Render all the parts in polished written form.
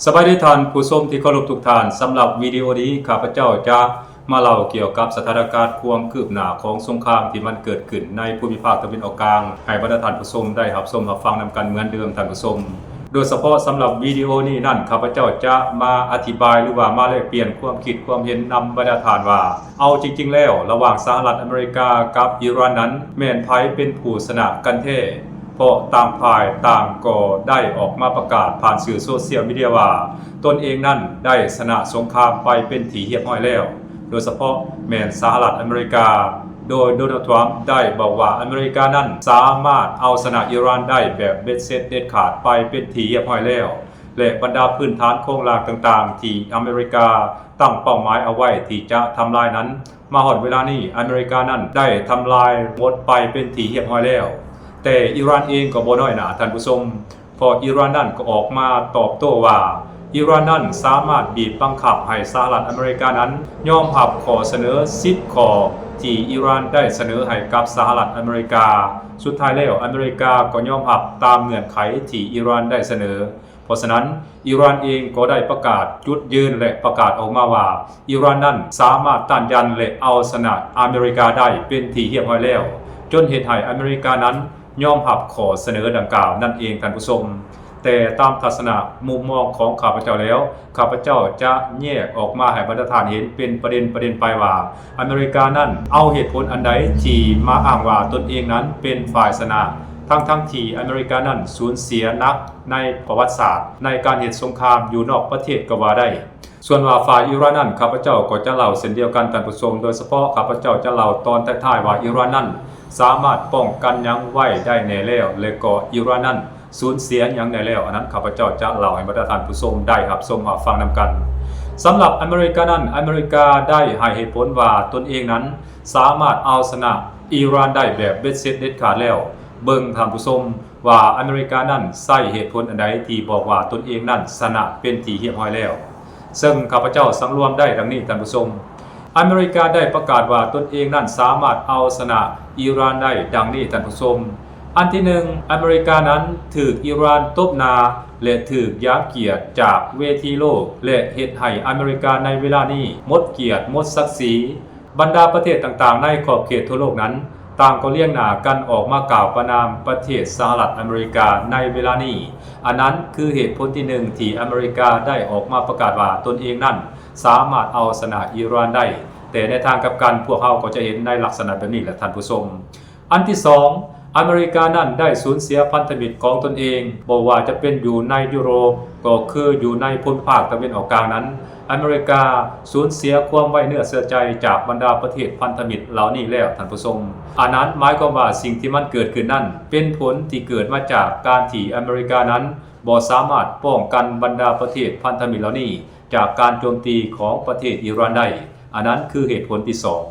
สบายดีท่านผู้ชมที่เคารพทุกท่านสำหรับวิดีโอนี้ข้าพเจ้าจะมาเล่าเกี่ยวกับสถานการณ์ความคืบหน้าของสงครามที่มันเกิดขึ้นในภูมิภาคตะวันออกกลางให้บรรดาท่านผู้ชมได้รับชมรับฟังนำกันเหมือนเดิมท่านผู้ชมโดยเฉพาะสำหรับวิดีโอนี้นั่นข้าพเจ้าจะมาอธิบายหรือว่ามาแลกเปลี่ยนความคิดความเห็นนำบรรดาท่านว่าเอาจริงๆแล้วระหว่างสหรัฐอเมริกากับอิหร่านนั้นแม่นไผเป็นผู้ชนะกันแท้เพราะต่างฝ่ายต่างก็ได้ออกมาประกาศผ่านสื่อโซเชียลมีเดียว่าตนเองนั้นได้ชนะสงครามไปเป็นที่เรียบร้อยแล้วโดยเฉพาะแม่นสหรัฐอเมริกาโดยโดนัลด์ทรัมป์ได้บอกว่าอเมริกานั้นสามารถเอาชนะอิหร่านได้แบบเบ็ดเสร็จเด็ดขาดไปเป็นที่เรียบร้อยแล้วและบรรดาพื้นฐานโครงสร้างต่างๆที่อเมริกาตั้งเป้าหมายเอาไว้ที่จะทำลายนั้นมาฮอดเวลานี้อเมริกานั้นได้ทำลายหมดไปเป็นที่เรียบร้อยแล้วแต่อิหร่านเองก็บ่น้อยหนาท่านผู้ชมพออิหร่านนั้นก็ออกมาตอบโต้ว่าอิหร่านนั้นสามารถบีบบังคับให้สหรัฐอเมริกานั้นยอมรับข้อเสนอ10ข้อที่อิหร่านได้เสนอให้กับสหรัฐอเมริกาสุดท้ายแล้วอเมริกาก็ยอมรับตามเงื่อนไขที่อิหร่านได้เสนอเพราะฉะนั้นอิหร่านเองก็ได้ประกาศจุดยืนและประกาศออกมาว่าอิหร่านนั้นสามารถต้านยันและเอาชนะอเมริกาได้เป็นที่เรียบร้อยแล้วจนเหตุให้อเมริกานั้นยอมรับข้อเสนอดังกล่าวนั่นเองท่านผู้ชมแต่ตามทัศนะมุมมองของข้าพเจ้าแล้วข้าพเจ้าจะแยกออกมาให้บรรดาท่านเห็นเป็นประเด็นไปว่าอเมริกานั้นเอาเหตุผลอันใดที่มาอ้างว่าตนเองนั้นเป็นฝ่ายชนะทั้งที่อเมริกานั้นสูญเสียนักในประวัติศาสตร์ในการเหตุสงครามอยู่นอกประเทศก็ว่าได้ส่วนว่าฝ่ายอิหร่านนั้นข้าพเจ้าก็จะเล่าเช่นเดียวกันท่านผู้ชมโดยเฉพาะข้าพเจ้าจะเล่าตอนท้ายๆว่าอิหร่านนั้นสามารถป้องกันยังไว้ได้แน่แล้วและก็อิหร่านนั้นสูญเสียยังได้แล้วอันนั้นข้าพเจ้าจะเล่าให้บรรดาท่านผู้ชมได้รับชมรับฟังนำกันสำหรับอเมริกานั้นอเมริกาได้ให้เหตุผลว่าตนเองนั้นสามารถเอาชนะอิหร่านได้แบบเบ็ดเสร็จเด็ดขาดแล้วเบิ่งท่านผู้ชมว่าอเมริกานั้นใช้เหตุผลอันใดที่บอกว่าตนเองนั้นชนะเป็นที่เรียบร้อยแล้วซึ่งข้าพเจ้าสังรวมได้ดังนี้ท่านผู้ชมอเมริกาได้ประกาศว่าตนเองนั้นสามารถเอาชนะอิหร่านได้ดังนี้ท่านผู้ชมอันที่หนึ่งอเมริกานั้นถูกอิหร่านตบหน้าและถูกยามเกียรติจากเวทีโลกและเฮ็ดให้อเมริกาในเวลานี้หมดเกียรติหมดศักดิ์ศรีบรรดาประเทศต่างๆในขอบเขตทั่วโลกนั้นต่างก็เลี่ยงหน้ากันออกมากล่าวประณามประเทศสหรัฐอเมริกาในเวลานี้อันนั้นคือเหตุผลที่หนึ่งที่อเมริกาได้ออกมาประกาศว่าตนเองนั้นสามารถเอาชนะอิหร่านได้แต่ในทางกลับกันพวกเขาก็จะเห็นในลักษณะแบบนี้แหละท่านผู้ชมอันที่สองอเมริกานั้นได้สูญเสียพันธมิตรของตนเองบอกว่าจะเป็นอยู่ในยุโรปก็คืออยู่ในภูมิภาคตะวันออกกลางนั้นอเมริกาสูญเสียความไว้เนื้อเชื่อใจจากบรรดาประเทศพันธมิตรเหล่านี้แล้วท่านผู้ชมอันนั้นหมายความว่าสิ่งที่มันเกิดขึ้นนั้นเป็นผลที่เกิดมาจากการที่อเมริกานั้นบ่สามารถป้องกันบรรดาประเทศพันธมิตรเหล่านี้จากการโจมตีของประเทศอิหร่านได้อันนั้นคือเหตุผลที่สอง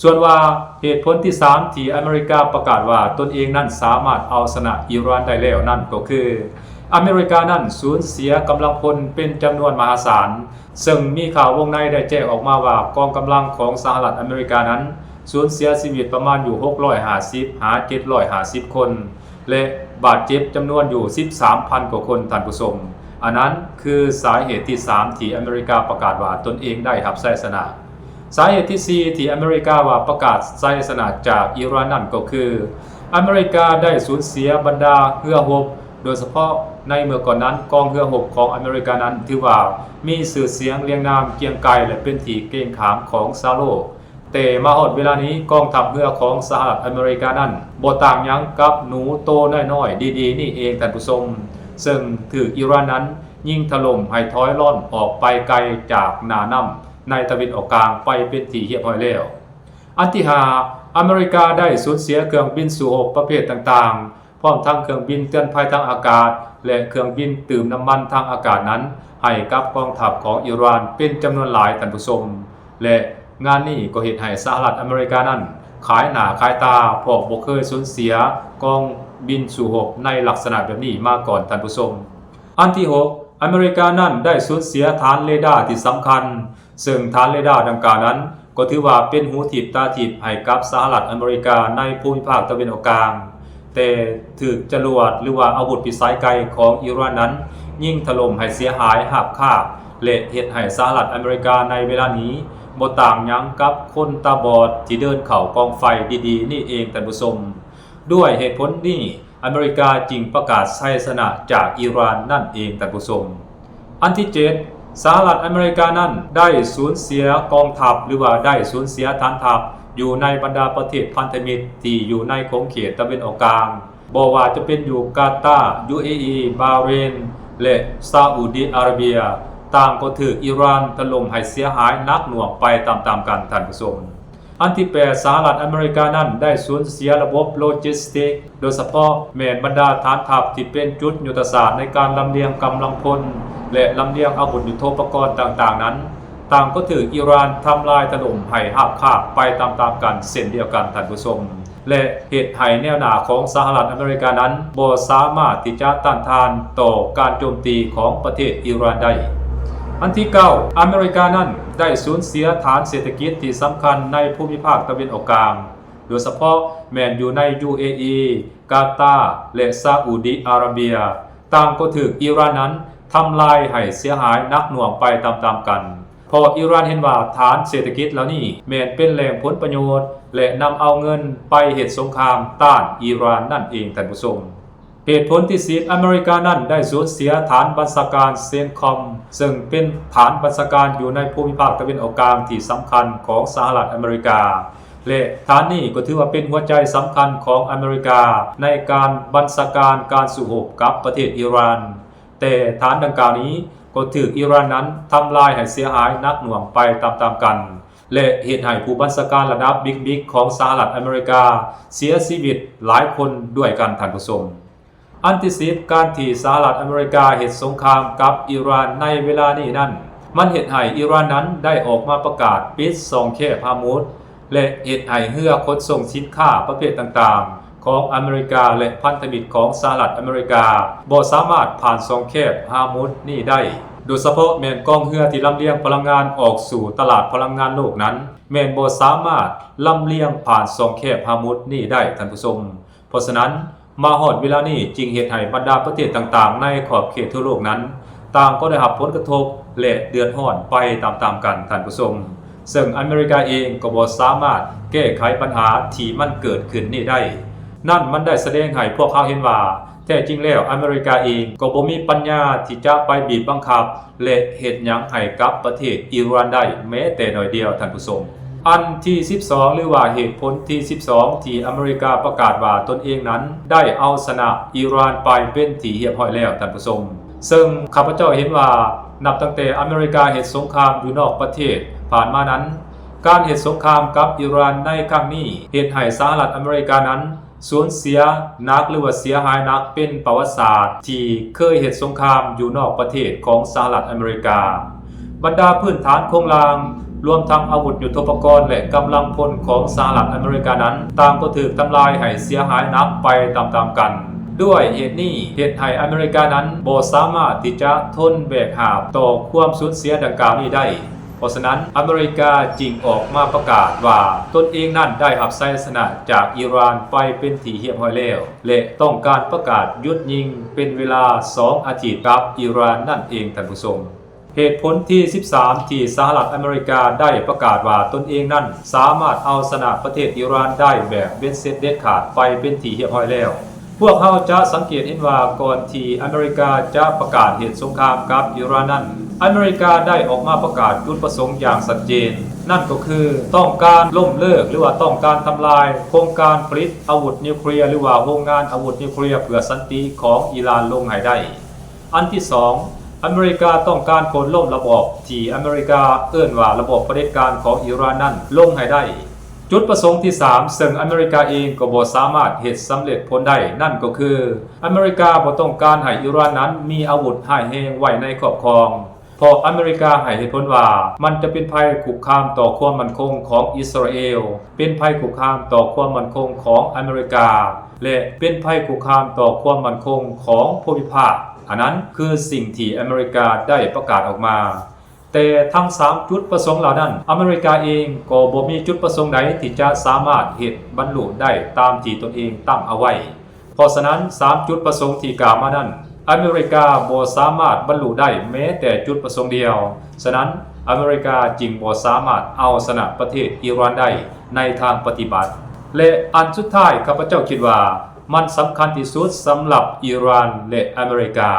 ส่วนว่าเหตุผลที่3ที่อเมริกาประกาศว่าตนเองนั้นสามารถเอาชนะอิหร่านได้แล้วนั่นก็คืออเมริกานั้นสูญเสียกำลังพลเป็นจำนวนมหาศาลซึ่งมีข่าววงในได้แจ้งออกมาว่ากองกำลังของสหรัฐอเมริกานั้นสูญเสียชีวิตประมาณอยู่650หา750คนและบาดเจ็บจำนวนอยู่ 13,000 กว่าคนท่านผู้ชมอันนั้นคือสาเหตุที่3ที่อเมริกาประกาศว่าตนเองได้รับชัยชนะสาเหตุที่4ที่อเมริกาว่าประกาศชัยชนะจากอิหร่านนั่นก็คืออเมริกาได้สูญเสียบรรดาเรือรบโดยเฉพาะในเมื่อก่อนนั้นกองเรือรบของอเมริกานั้นถือว่ามีชื่อเสียงเรียงนามเกรียงไกรและเป็นที่เกรงขามของชาวโลกแต่มาฮอดเวลานี้กองทัพเรือของสหรัฐอเมริกานั้นบ่ต่างหยังกับหนูโตน้อยๆดีๆนี่เองท่านผู้ชมซึ่งถูกอิหร่านนั้นยิงถล่มให้ถอยร่นออกไปไกลจากหน้าน้ำในตะวันออกกลางไปเป็นที่เรียบร้อยแล้วอันที่5อเมริกาได้สูญเสียเครื่องบินสู้รบประเภทต่างๆพร้อมทั้งเครื่องบินเตือนภัยทางอากาศและเครื่องบินตื่มน้ำมันทางอากาศนั้นให้กับกองทัพของอิหร่านเป็นจำนวนหลายท่านผู้ชมและงานนี้ก็เฮ็ดให้สหรัฐอเมริกานั้นขายหน้าขายตาเพราะบ่เคยสูญเสียกองบินสู้รบในลักษณะแบบนี้มาก่อนท่านผู้ชมอันที่6อเมริกานั้นได้สูญเสียฐานเรดาร์ที่สำคัญซึ่งฐานเรดาร์ดังกล่าวนั้นก็ถือว่าเป็นหูทิพตาทิพให้กับสหรัฐอเมริกาในภูมิภาคตะวันออกกลางแต่ถูกจรวดหรือว่าอาวุธพิสัยไกลของอิหร่านนั้น ยิงถล่มให้เสียหายหักค่าและเฮ็ดให้สหรัฐอเมริกาในเวลานี้บ่ต่างหยังกับคนตาบอดที่เดินเข้ากองไฟดีๆนี่เองท่านผู้ชมด้วยเหตุผลนี้อเมริกาจึงประกาศชัยชนะจากอิหร่านนั่นเองท่านผู้ชมอันที่7สหรัฐอเมริกานั้นได้สูญเสียกองทัพหรือว่าได้สูญเสียฐานทัพอยู่ในบรรดาประเทศพันธมิตรที่อยู่ในขอบเขตตะวันออกกลางบ่ว่าจะเป็นอยู่กาตาร์ UAE บาห์เรนและซาอุดิอาระเบียต่างก็ถูกอิหร่านถล่มให้เสียหายหนักหน่วงไปตามๆกันท่านผู้ชมอันที่8สหรัฐอเมริกานั้นได้สูญเสียระบบโลจิสติกโดยเฉพาะแม้นบรรดาฐานทัพที่เป็นจุดยุทธศาสตร์ในการลำเลียงกำลังพลและลำเลียงอาวุธยุทโธปกรณ์ต่างๆนั้นต่างก็ถูกอิหร่านทำลายถล่มให้หักค่าไปตามๆกันเช่นเดียวกันท่านผู้ชมและเหตุให้แนวหน้าของสหรัฐอเมริกานั้นบ่สามารถที่จะต้านทานต่อการโจมตีของประเทศอิหร่านได้อันที่9อเมริกานั้นได้สูญเสียฐานเศรษฐกิจที่สำคัญในภูมิภาคตะวันออกกลางโดยเฉพาะแม้นอยู่ใน UAE กาตาร์และซาอุดิอาระเบียต่างก็ถูกอิหร่านนั้นทำลายให้เสียหายหนักหน่วงไปตามๆกันพออิหร่านเห็นว่าฐานเศรษฐกิจเหล่านี้แม้นเป็นแหล่งผลประโยชน์และนำเอาเงินไปเฮ็ดสงครามต้านอิหร่านนั่นเองท่านผู้ชมเหตุผลที่10อเมริกานั้นได้สูญเสียฐานบัญชาการเซนคอมซึ่งเป็นฐานบัญชาการอยู่ในภูมิภาคตะวันออกกลางที่สำคัญของสหรัฐอเมริกาและฐานนี้ก็ถือว่าเป็นหัวใจสำคัญของอเมริกาในการบัญชาการการสู้รบกับประเทศอิหร่านแต่ฐานดังกล่าวนี้ก็ถูกอิหร่านนั้นทำลายให้เสียหายหนักหน่วงไปตามๆกันและเหตุให้ผู้บัญชาการระดับบิ๊กๆของสหรัฐอเมริกาเสียชีวิตหลายคนด้วยกันท่านผู้ชมอันที่10การที่สหรัฐอเมริกาเฮ็ดสงครามกับอิหร่านในเวลานี้นั้นมันเฮ็ดให้อิหร่านนั้นได้ออกมาประกาศปิดช่องแคบฮอร์มุซและเฮ็ดให้เรือขนส่งสินค้าประเภทต่างๆของอเมริกาและพันธมิตรของสหรัฐอเมริกาบ่สามารถผ่านช่องแคบฮอร์มุซนี้ได้โดยเฉพาะแม่นกองเรือที่ลำเลียงพลังงานออกสู่ตลาดพลังงานโลกนั้นแม่นบ่สามารถลำเลียงผ่านช่องแคบฮอร์มุซนี้ได้ท่านผู้ชมเพราะฉะนั้นมาฮอดเวลานี้จึงเฮ็ดให้บรรดาประเทศต่างๆในขอบเขตทั่วโลกนั้นต่างก็ได้รับผลกระทบและเดือดร้อนไปตามๆกันท่านผู้ชมซึ่งอเมริกาเองก็บ่สามารถแก้ไขปัญหาที่มันเกิดขึ้นนี้ได้นั่นมันได้แสดงให้พวกเขาเห็นว่าแท้จริงแล้วอเมริกาเองก็บ่มีปัญญาที่จะไปบีบบังคับและเฮ็ดหยังให้กับประเทศอิหร่านได้แม้แต่น้อยเดียวท่านผู้ชมอันที่12หรือว่าเหตุผลที่12ที่อเมริกาประกาศว่าตนเองนั้นได้เอาชนะอิหร่านไปเป็นที่เรียบร้อยแล้วท่านผู้ชมซึ่งข้าพเจ้าเห็นว่านับตั้งแต่อเมริกาเฮ็ดสงครามอยู่นอกประเทศผ่านมานั้นการเฮ็ดสงครามกับอิหร่านในครั้งนี้เฮ็ดให้สหรัฐอเมริกานั้นสูญเสียหนักหรือว่าเสียหายหนักเป็นประวัติศาสตร์ที่เคยเฮ็ดสงครามอยู่นอกประเทศของสหรัฐอเมริกาบรรดาพื้นฐานโครงสร้างรวมทั้งอาวุธยุทโธปกรณ์และกำลังพลของสหรัฐอเมริกานั้นต่างก็ถูกทำลายให้เสียหายหนักไปตามๆกันด้วยเหตุนี้เหตุให้อเมริกานั้นบ่สามารถที่จะทนแบกหาบต่อความสูญเสียดังกล่าวนี้ได้เพราะฉะนั้นอเมริกาจึงออกมาประกาศว่าตนเองนั้นได้รับชัยชนะจากอิหร่านไปเป็นที่เรียบร้อยแล้วและต้องการประกาศหยุดยิงเป็นเวลา2อาทิตย์กับอิหร่านนั่นเองท่านผู้ชมเหตุผลที่13ที่สหรัฐอเมริกาได้ประกาศว่าตนเองนั้นสามารถเอาชนะประเทศอิหร่านได้แบบเบ็ดเสร็จเด็ดขาดไปเป็นที่เรียบร้อยแล้วพวกเขาจะสังเกตเห็นว่าก่อนที่อเมริกาจะประกาศเหตุสงครามกับอิหร่านนั้นอเมริกาได้ออกมาประกาศจุดประสงค์อย่างชัดเจนนั่นก็คือต้องการล้มเลิกหรือว่าต้องการทำลายโครงการผลิตอาวุธนิวเคลียร์หรือว่าโรงงานอาวุธนิวเคลียร์เพื่อสันติของอิหร่านลงให้ได้อันที่2อเมริกาต้องการโค่นล้มระบอบที่อเมริกาเอิ้นว่าระบอบเผด็จการของอิหร่านนั้นลงให้ได้จุดประสงค์ที่3ซึ่งอเมริกาเองก็บ่สามารถเฮ็ดสำเร็จผลได้นั่นก็คืออเมริกาบ่ต้องการให้อิหร่านนั้นมีอาวุธร้ายแรงไว้ในครอบครองเพราะอเมริกาให้เหตุผลว่ามันจะเป็นภัยคุกคามต่อความมั่นคงของอิสราเอลเป็นภัยคุกคามต่อความมั่นคงของอเมริกาและเป็นภัยคุกคามต่อความมั่นคงของภูมิภาคอันนั้นคือสิ่งที่อเมริกาได้ประกาศออกมาแต่ทั้ง3จุดประสงค์เหล่านั้นอเมริกาเองก็บ่มีจุดประสงค์ใดที่จะสามารถเฮ็ดบรรลุได้ตามที่ตนเองตั้งเอาไว้เพราะฉะนั้น3จุดประสงค์ที่กล่าวมานั้นอ อเมริกาบ่สามารถบรรลุได้แม้แต่จุดประสงค์เดียวฉะนั้นอเมริกาจึงบ่สามารถเอาชนะประเทศอิหร่านได้ในทางปฏิบัติและอันสุดท้ายข้าพเจ้าคิดว่ามันสำคัญที่สุดสำหรับอิหร่านและอเมริกา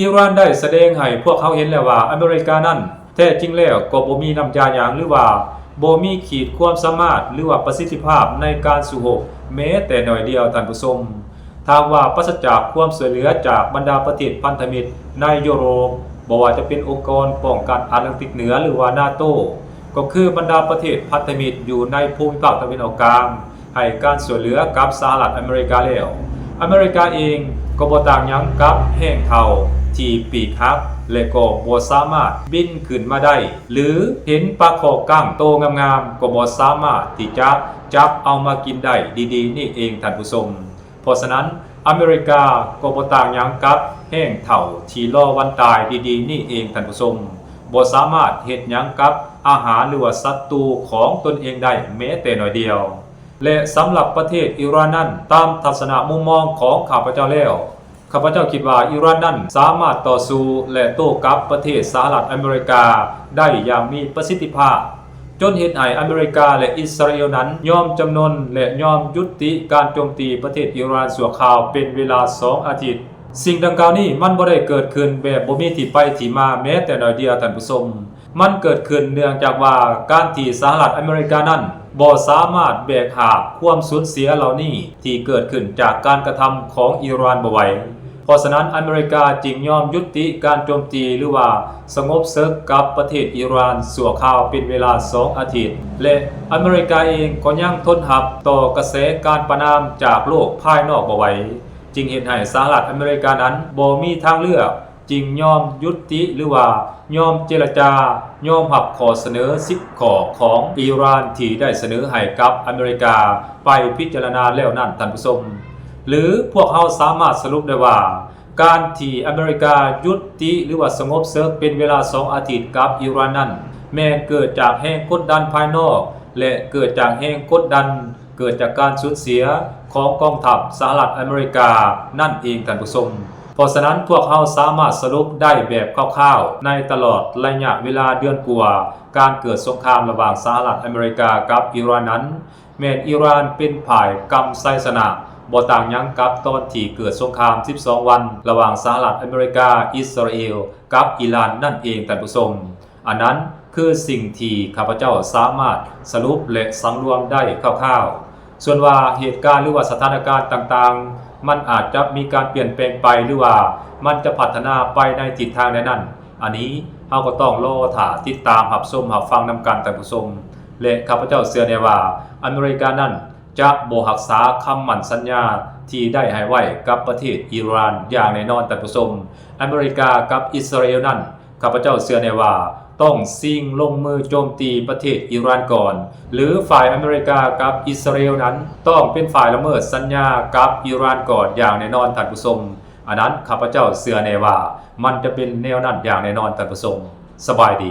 อิหร่านได้แสดงให้พวกเขาเห็นแล้วว่าอเมริกานั้นแท้จริงแล้วก็บ่มีน้ำยาหยังหรือว่าบ่มีขีดความสามารถหรือว่าประสิทธิภาพในการสู้รบแม้แต่น้อยเดียวท่านผู้ชมทางว่าปราศจากความช่วยเหลือจากบรรดาประเทศพันธมิตรในยุโรปบ่ว่าจะเป็นองค์กรป้องกันอาตแลนติกเหนือหรือว่านาโตก็คือบรรดาประเทศพันธมิตรอยู่ในภูมิภาคตะวันออกกลางให้การช่วยเหลือกับสหรัฐอเมริกาแล้วอเมริกาเองก็บ่ต่างหยังกับแห้งเฒ่าที่ปีกหักและก็บ่สามารถบินขึ้นมาได้หรือเห็นปลาคอกั้งโตงามๆก็บ่สามารถที่จะจับเอามากินได้ดีๆนี่เองท่านผู้ชมเพราะฉะนั้นอเมริกาก็บ่ต่างหยังกับแห้งเฒ่าที่รอวันตายดีๆนี่เองท่านผู้ชมบ่สามารถเฮ็ดหยังกับอาหารหรือว่าศัตรูของตนเองได้แม้แต่น้อยเดียวและสำหรับประเทศอิหร่านนั้นตามทัศนะมุมมองของข้าพเจ้าแล้วข้าพเจ้าคิดว่าอิหร่านนั้นสามารถต่อสู้และโต้กลับประเทศสหรัฐอเมริกาได้อย่างมีประสิทธิภาพจนเห็นให้อเมริกาและอิสราเอลนั้นยอมจำนนและยอมยุติการโจมตีประเทศอิหร่านชั่วคราวเป็นเวลา2 อาทิตย์สิ่งดังกล่าวนี้มันบ่ได้เกิดขึ้นแบบบ่มีที่ไปที่มาแม้แต่น้อยเดียวท่านผู้ชมมันเกิดขึ้นเนื่องจากว่าการที่สหรัฐอเมริกานั้นบ่สามารถแบกหาบความสูญเสียเหล่านี้ที่เกิดขึ้นจากการกระทำของอิหร่านบ่ไหวเพราะฉะนั้นอเมริกาจึงยอมยุติการโจมตีหรือว่าสงบศึกกับประเทศอิหร่านชั่วคราวเป็นเวลา2 อาทิตย์และอเมริกาเองก็ยังทนรับต่อกระแสการประณามจากโลกภายนอกบ่ไหวจึงเห็นให้สหรัฐอเมริกานั้นบ่มีทางเลือกจึงยอมยุติหรือว่ายอมเจรจายอมรับข้อเสนอ10 ข้อของอิหร่านที่ได้เสนอให้กับอเมริกาไปพิจารณาแล้วนั่นท่านผู้ชมหรือพวกเขาสามารถสรุปได้ว่าการที่อเมริกายุติหรือว่าสงบศึกเป็นเวลา2 อาทิตย์กับอิหร่านนั้นแม้เกิดจากแรงกดดันภายนอกและเกิดจากแรงกดดันเกิดจากการสูญเสียของกองทัพสหรัฐอเมริกานั่นเองท่านผู้ชมเพราะฉะนั้นพวกเขาสามารถสรุปได้แบบคร่าวๆในตลอดระยะเวลาเดือนกว่าการเกิดสงครามระหว่างสหรัฐอเมริกากับอิหร่านนั้นแม้อิหร่านเป็นฝ่ายกำไสชนะบ่ต่างหยังกับตอนที่เกิดสงคราม12 วันระหว่างสหรัฐอเมริกาอิสราเอลกับอิหร่านนั่นเองท่านผู้ชมอันนั้นคือสิ่งที่ข้าพเจ้าสามารถสรุปและสังรวมได้คร่าวๆส่วนว่าเหตุการณ์หรือว่าสถานการณ์ต่างๆมันอาจจะมีการเปลี่ยนแปลงไปหรือว่ามันจะพัฒนาไปในทิศทางใดนั้นอันนี้เฮาก็ต้องรอท่าติดตามรับชมรับฟังนำกันท่านผู้ชมและข้าพเจ้าเชื่อแน่ว่าอเมริกานั้นจะบ่รักษาคำมั่นสัญญาที่ได้ให้ไว้กับประเทศอิหร่านอย่างแน่นอนท่านผู้ชมอเมริกากับอิสราเอลนั้นข้าพเจ้าเชื่อแน่ว่าต้องสิ่งลงมือโจมตีประเทศอิหร่านก่อนหรือฝ่ายอเมริกากับอิสราเอลนั้นต้องเป็นฝ่ายละเมิดสัญญากับอิหร่านก่อนอย่างแน่นอนท่านผู้ชมอันนั้นข้าพเจ้าเชื่อแน่ว่ามันจะเป็นแนวนั้นอย่างแน่นอนท่านผู้ชมสบายดี